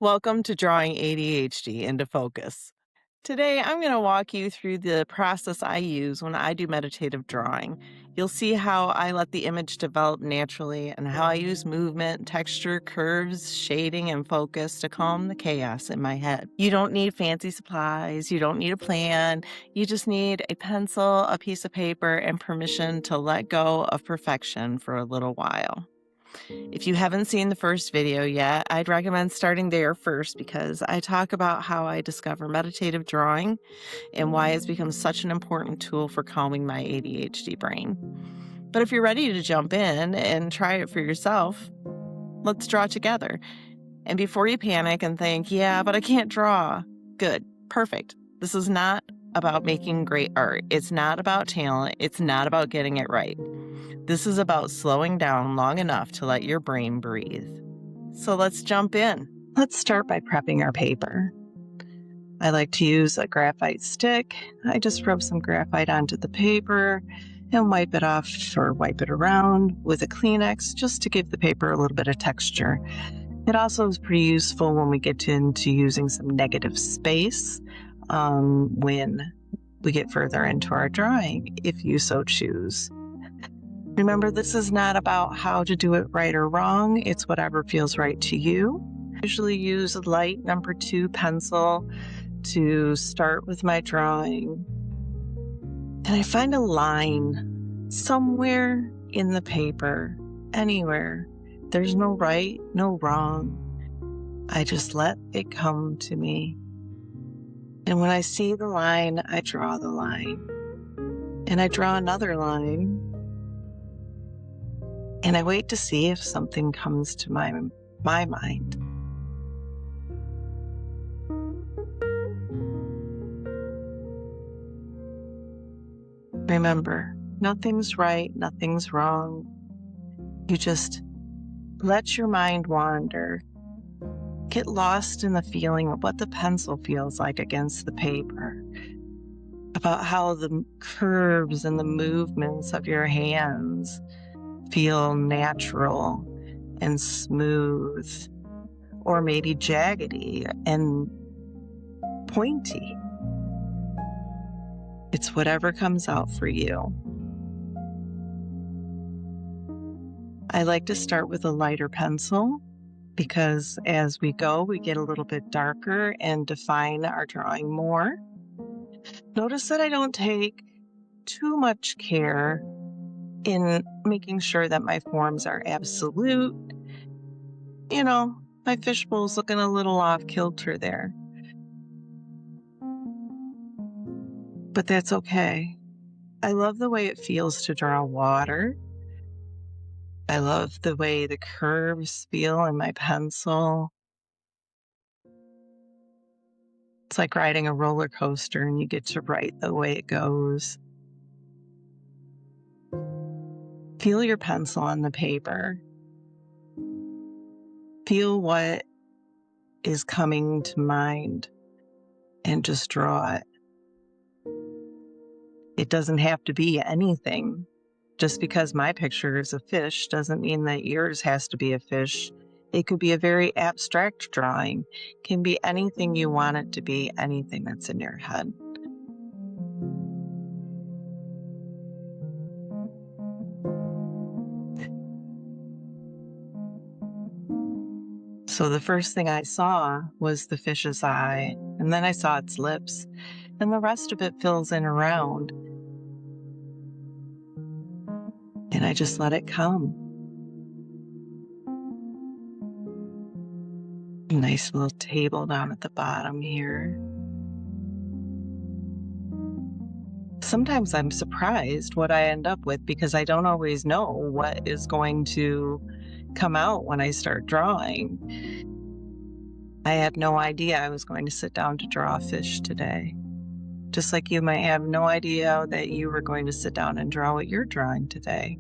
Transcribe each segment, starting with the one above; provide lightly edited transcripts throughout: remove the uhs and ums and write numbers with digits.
Welcome to Drawing ADHD into Focus. Today, I'm going to walk you through the process I use when I do meditative drawing. You'll see how I let the image develop naturally and how I use movement, texture, curves, shading, and focus to calm the chaos in my head. You don't need fancy supplies. You don't need a plan. You just need a pencil, a piece of paper, and permission to let go of perfection for a little while. If you haven't seen the first video yet, I'd recommend starting there first because I talk about how I discover meditative drawing and why it's become such an important tool for calming my ADHD brain. But if you're ready to jump in and try it for yourself, let's draw together. And before you panic and think, yeah, but I can't draw, good, perfect. This is not about making great art. It's not about talent. It's not about getting it right. This is about slowing down long enough to let your brain breathe. So let's jump in. Let's start by prepping our paper. I like to use a graphite stick. I just rub some graphite onto the paper and wipe it off or wipe it around with a Kleenex just to give the paper a little bit of texture. It also is pretty useful when we get into using some negative space when we get further into our drawing, if you so choose. Remember, this is not about how to do it right or wrong. It's whatever feels right to you. I usually use a light number 2 pencil to start with my drawing. And I find a line somewhere in the paper, anywhere. There's no right, no wrong. I just let it come to me. And when I see the line, I draw the line. And I draw another line. And I wait to see if something comes to my mind. Remember, nothing's right, nothing's wrong. You just let your mind wander. Get lost in the feeling of what the pencil feels like against the paper, about how the curves and the movements of your hands feel natural and smooth, or maybe jaggedy and pointy. It's whatever comes out for you. I like to start with a lighter pencil because as we go, we get a little bit darker and define our drawing more. Notice that I don't take too much care in making sure that my forms are absolute. You know, my fishbowl's looking a little off kilter there. But that's okay. I love the way it feels to draw water. I love the way the curves feel in my pencil. It's like riding a roller coaster and you get to write the way it goes. Feel your pencil on the paper. Feel what is coming to mind and just draw it. It doesn't have to be anything. Just because my picture is a fish doesn't mean that yours has to be a fish. It could be a very abstract drawing. It can be anything you want it to be, anything that's in your head. So the first thing I saw was the fish's eye, and then I saw its lips, and the rest of it fills in around. And I just let it come. Nice little table down at the bottom here. Sometimes I'm surprised what I end up with because I don't always know what is going to come out when I start drawing. I had no idea I was going to sit down to draw a fish today. Just like you might have no idea that you were going to sit down and draw what you're drawing today.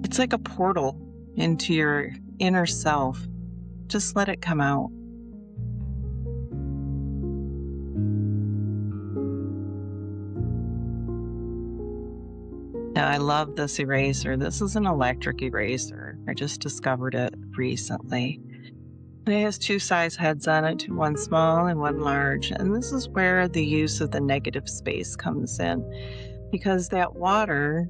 It's like a portal into your inner self. Just let it come out. Now, I love this eraser. This is an electric eraser. I just discovered it recently. It has two size heads on it, one small and one large. And this is where the use of the negative space comes in, because that water,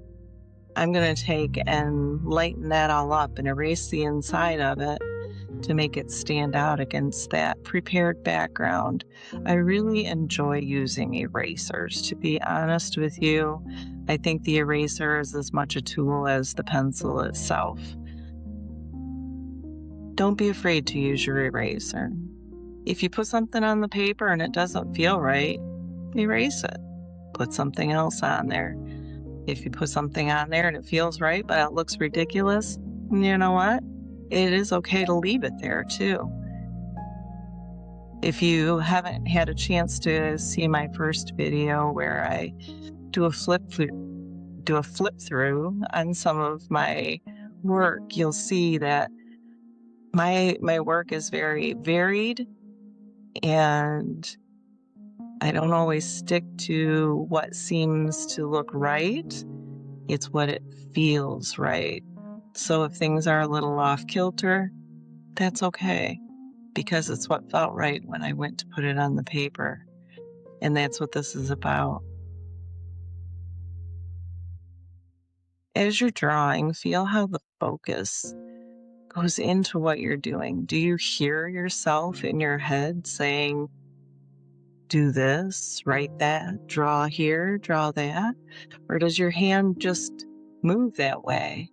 I'm going to take and lighten that all up and erase the inside of it to make it stand out against that prepared background. I really enjoy using erasers, to be honest with you. I think the eraser is as much a tool as the pencil itself. Don't be afraid to use your eraser. If you put something on the paper and it doesn't feel right, erase it. Put something else on there. If you put something on there and it feels right, but it looks ridiculous, you know what? It is okay to leave it there too. If you haven't had a chance to see my first video where I do a flip through on some of my work, you'll see that my work is very varied, and I don't always stick to what seems to look right. It's what it feels right. So if things are a little off kilter, that's okay, because it's what felt right when I went to put it on the paper. And that's what this is about. As you're drawing, feel how the focus goes into what you're doing. Do you hear yourself in your head saying, do this, write that, draw here, draw that? Or does your hand just move that way?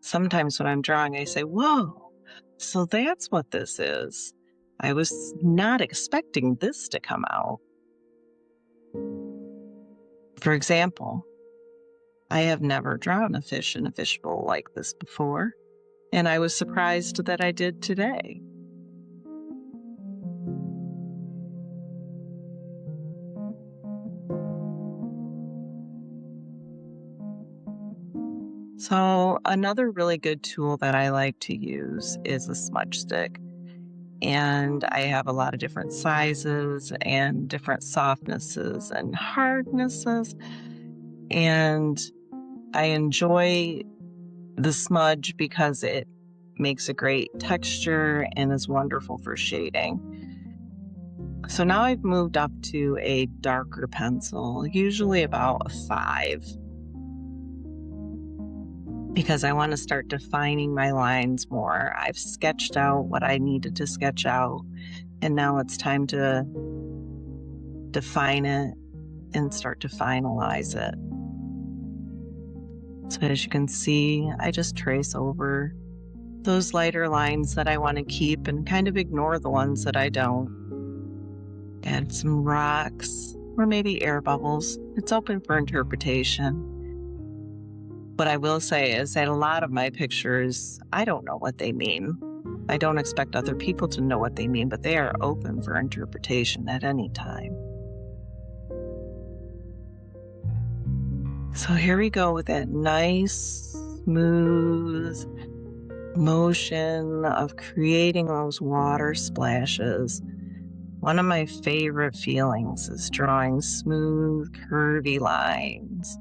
Sometimes when I'm drawing, I say, whoa, so that's what this is. I was not expecting this to come out. For example, I have never drawn a fish in a fishbowl like this before, and I was surprised that I did today. So another really good tool that I like to use is a smudge stick. And I have a lot of different sizes and different softnesses and hardnesses. And I enjoy the smudge because it makes a great texture and is wonderful for shading. So now I've moved up to a darker pencil, usually about a 5, because I want to start defining my lines more. I've sketched out what I needed to sketch out, and now it's time to define it and start to finalize it. So as you can see, I just trace over those lighter lines that I want to keep and kind of ignore the ones that I don't. Add some rocks or maybe air bubbles. It's open for interpretation. What I will say is that a lot of my pictures, I don't know what they mean. I don't expect other people to know what they mean, but they are open for interpretation at any time. So here we go with that nice, smooth motion of creating those water splashes. One of my favorite feelings is drawing smooth, curvy lines.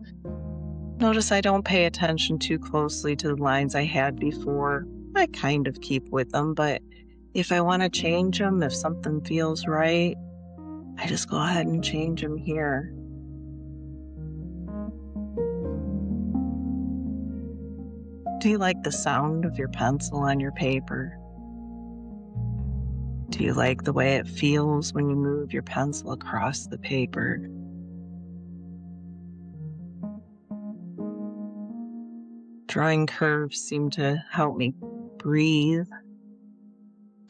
Notice I don't pay attention too closely to the lines I had before. I kind of keep with them, but if I want to change them, if something feels right, I just go ahead and change them here. Do you like the sound of your pencil on your paper? Do you like the way it feels when you move your pencil across the paper? Drawing curves seem to help me breathe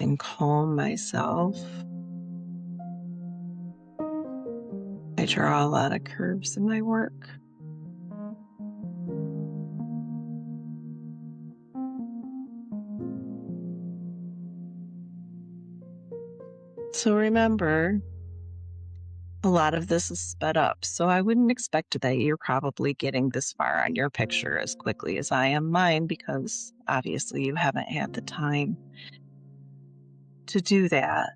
and calm myself. I draw a lot of curves in my work. So remember, a lot of this is sped up, so I wouldn't expect that you're probably getting this far on your picture as quickly as I am mine, because obviously you haven't had the time to do that.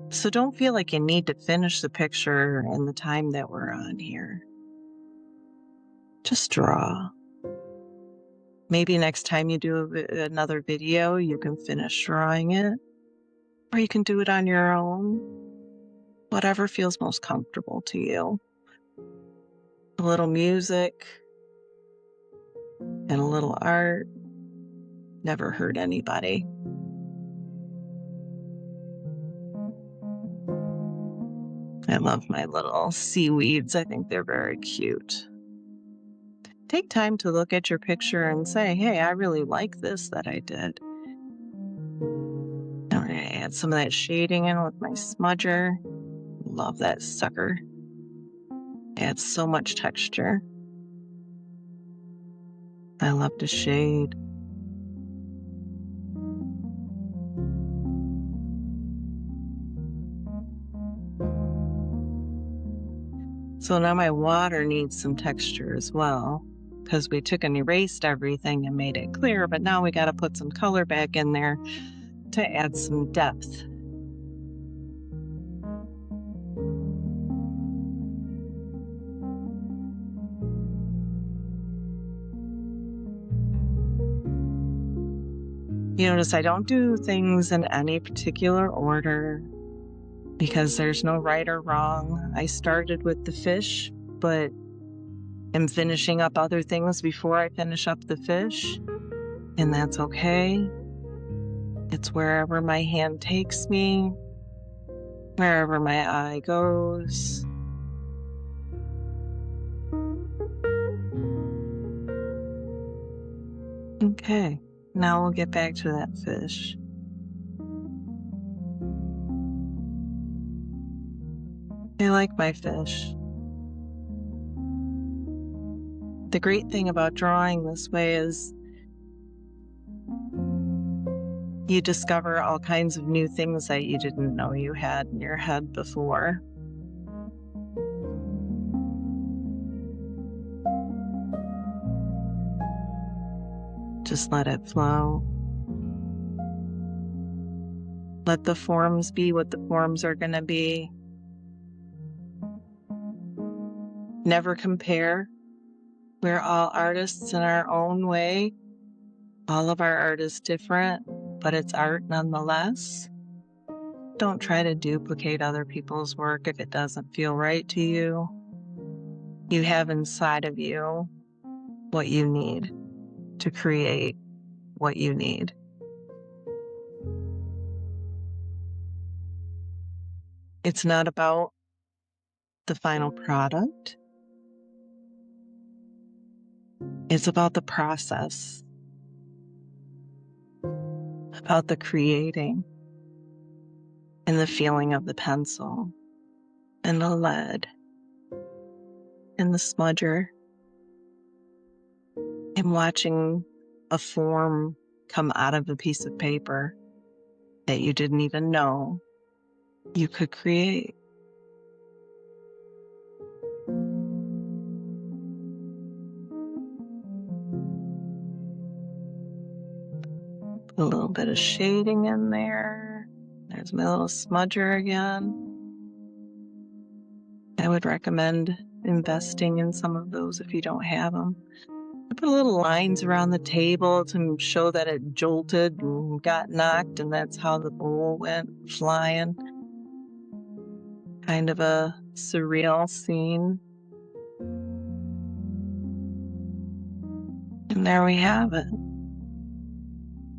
So don't feel like you need to finish the picture in the time that we're on here. Just draw. Maybe next time you do another video, you can finish drawing it. or you can do it on your own, whatever feels most comfortable to you. A little music and a little art never hurt anybody. I love my little seaweeds. I think they're very cute. Take time to look at your picture and say, hey, I really like this that I did. I'm going to add some of that shading in with my smudger. Love that sucker. Adds so much texture. I love to shade. So now my water needs some texture as well, because we took and erased everything and made it clear, but now we got to put some color back in there to add some depth. You notice I don't do things in any particular order because there's no right or wrong. I started with the fish, but am finishing up other things before I finish up the fish, and that's okay. It's wherever my hand takes me, wherever my eye goes. Okay, now we'll get back to that fish. I like my fish. The great thing about drawing this way is you discover all kinds of new things that you didn't know you had in your head before. Just let it flow. Let the forms be what the forms are going to be. Never compare. We're all artists in our own way. All of our art is different, but it's art nonetheless. Don't try to duplicate other people's work if it doesn't feel right to you. You have inside of you what you need to create what you need. It's not about the final product. It's about the process, about the creating and the feeling of the pencil and the lead and the smudger and watching a form come out of a piece of paper that you didn't even know you could create. A little bit of shading in there. There's my little smudger again. I would recommend investing in some of those if you don't have them. I put little lines around the table to show that it jolted and got knocked, and that's how the bowl went flying. Kind of a surreal scene. And there we have it.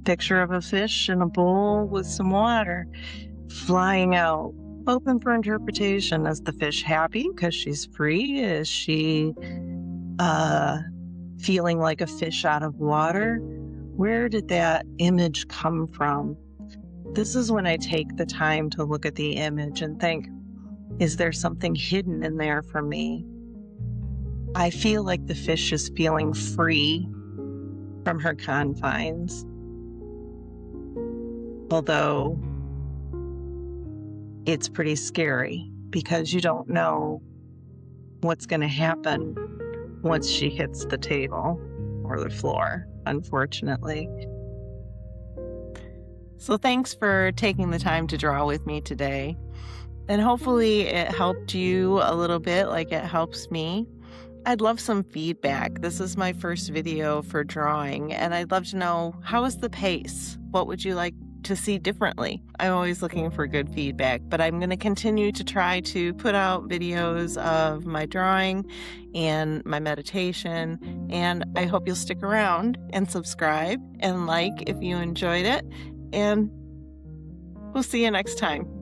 Picture of a fish in a bowl with some water flying out. Open for interpretation. Is the fish happy because she's free? Is she feeling like a fish out of water? Where did that image come from? This is when I take the time to look at the image and think, is there something hidden in there for me? I feel like the fish is feeling free from her confines. Although it's pretty scary because you don't know what's going to happen once she hits the table or the floor, unfortunately. So thanks for taking the time to draw with me today. And hopefully it helped you a little bit like it helps me. I'd love some feedback. This is my first video for drawing, and I'd love to know, how is the pace? What would you like to see differently. I'm always looking for good feedback, but I'm going to continue to try to put out videos of my drawing and my meditation. And I hope you'll stick around and subscribe and like if you enjoyed it. And we'll see you next time.